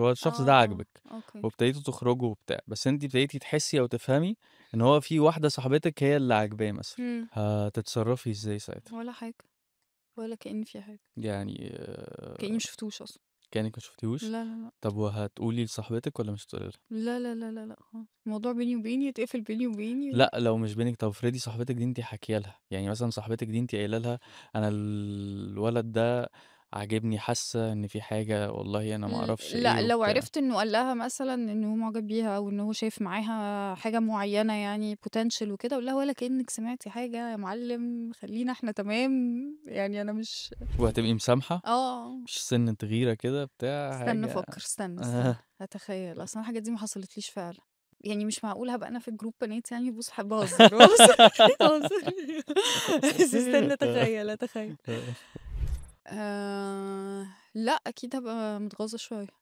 هو الشخص ده آه، عاجبِك، أوكي. وابتديتوا تخرجوا وبتاع، بس أنتِ ابتديتِ تحسّي أو تفهمي إن هو في واحدة صاحبتِك هي اللي عاجباه مثلًا، إمم. هتتصرّفي إزاي ساعتها؟ ولا حاجة، ولا كإن في حاجة، يعني كإني ما شفتوش أصلًا. كأنِك ما شُفتيهوش؟ لا، لا، لأ. طب وهتقولي لصاحبتِك والّا مش هتقولي لها؟ لا، لا، لا، لا، لأ خالص. الموضوع بيني وبيني يتقفل بيني وبيني. لأ، لو مش بينِك طب افرضي صاحبتِك دي أنتِ حاكية لها، يعني مثلًا صاحبتِك دي أنتِ قايلة لها أنا الولد ده عاجبني، حاسة إن في حاجة، والله أنا ما أعرفش إيه لأ، لو وبتاع. عرفت إنه قال لها مثلًا إن هو معجب بيها أو إن هو شايف معاها حاجة معيّنة يعني potential وكده، أقول لها ولا كإنِّك سمعتِ حاجة يا معلم، خلّينا إحنا تمام، يعني أنا مش وهتبقي مسامحة؟ آه. مش سِنّة غيرة كده بتاع استنى حاجة؟ أفكّر، استنى، آه. هاتخيّل، أصل أنا الحاجات دي ما حصلتليش فعلًا. يعني مش معقول هابقى أنا في الجروب بنات يعني باهزر، باهزر، باهزر بس استنى أتخيّل. لأ، أكيد هابقى متغاظة شوية.